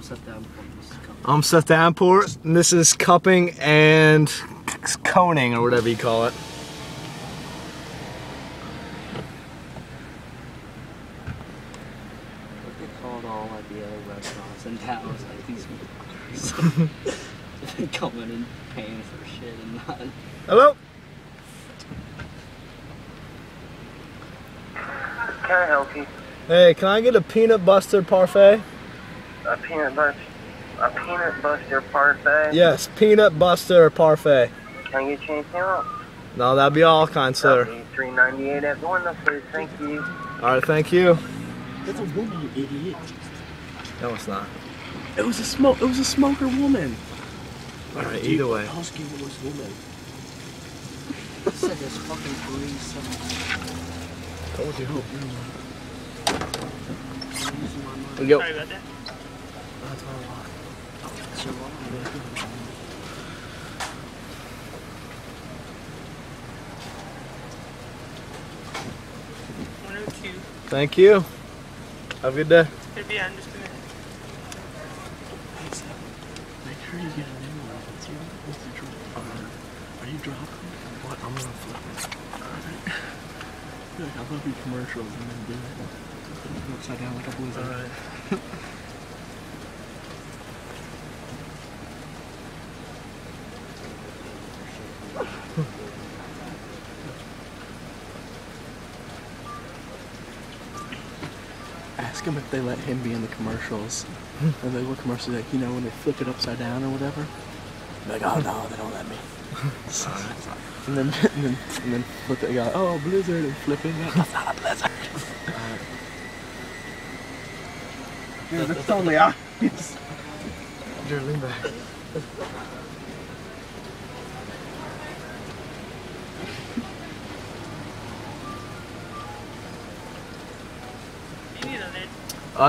Seth Davenport. I'm Seth Davenport, and this is cupping and coning, or whatever you call it. What they called all like the other restaurants in town was like these motherfuckers coming and paying for shit and not. Hello? Can I help you? Hey, can I get a peanut buster parfait? A peanut buster parfait? Yes, peanut buster parfait. Can I get you anything else? No, that'd be all, kind sir. $3.98 at the window, please. Thank you. Alright, thank you. That's a woman, you idiot. No, it's not. It was a smoker woman. Alright, either way. Husky voice woman. I said there's fucking police. Told you. Sorry Yo. about that. That's what I want. So long. 102. Thank you. Have a good day. It's gonna be on just a minute. Make sure you get a new one. What's the drop? Are you dropping? What? I'm gonna flip it. Alright. I love your commercials and then do it. Put it upside down like a blizzard. Alright. Ask him if they let him be in the commercials. And they what commercials like, you know, when they flip it upside down or whatever. Like, oh no, they don't let me. and then flip it, go, oh blizzard, and flip it. That's not a blizzard. Dude, that's totally obvious. Jared, lean back.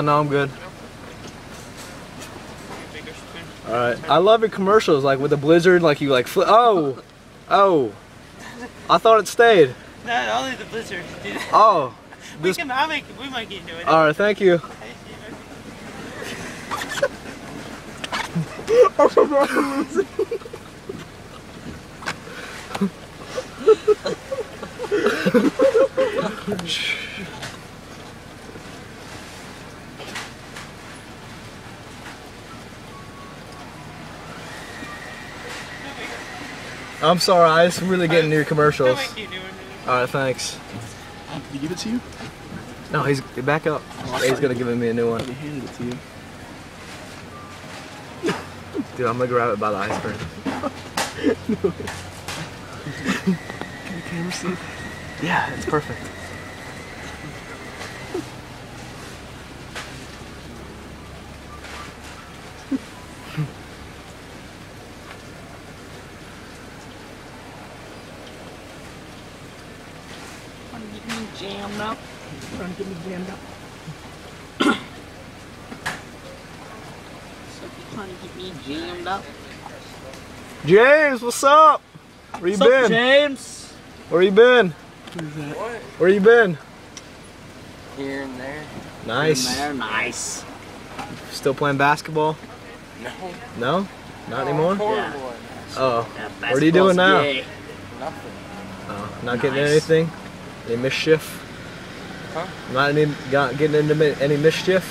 No, I'm good. Alright. I love your commercials, like with the blizzard, like you like flip. Oh! Oh! I thought it stayed. No, only the blizzard. Oh! We might get into it. Alright, thank you. I'm sorry, I just really getting your commercials. Alright, thanks. Did he give it to you? No, he's back up. He's gonna give me a new one. He handed it to you. Dude, I'm gonna grab it by the iceberg. Can the camera see? Yeah, it's perfect. Jammed up. Trying to get me jammed up. So you trying to get me jammed up? James, what's up? Where you What's been? up, James? Where you been? Who's that? What? Where you been? Here and there. Nice. Here and there, nice. Still playing basketball? No. No? Not anymore? Yeah. Oh. Yeah, What are you doing now? gay. Nothing. Oh, not getting Nice. anything? Any mischief? Huh? Not getting into any mischief?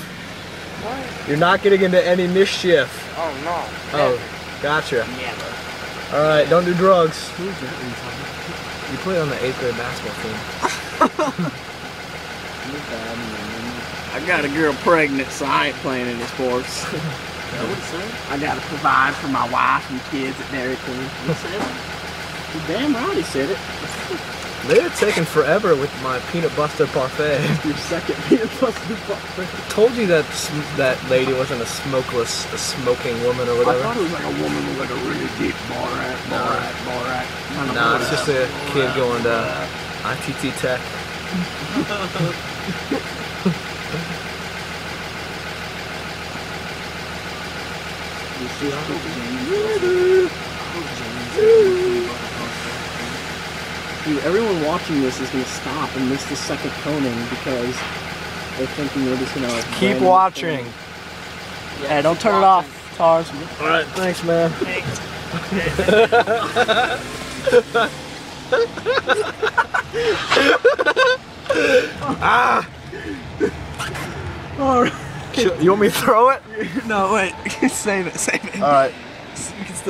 What? You're not getting into any mischief. Oh, no. Oh, gotcha. Never. Alright, don't do drugs. Who's that? What are you talking about? You play on the 8th grade basketball team. I got a girl pregnant, so I ain't playing any sports. I gotta provide for my wife and kids at Dairy Queen. You said it? You damn right he said it. They're taking forever with my peanut buster parfait. Your second peanut buster parfait. I told you that that lady wasn't a smoking woman or I whatever. thought it was like a woman with like a really deep Borat. Nah, it's just a kid going to ITT Tech. Dude, everyone watching this is gonna stop and miss the second coning because they're thinking we're just gonna Keep watching. Hey, don't turn it off, Tars. All right, thanks, man. Thanks. Ah! All right. You want me to throw it? No, wait. Save it. Save it. All right. You can still.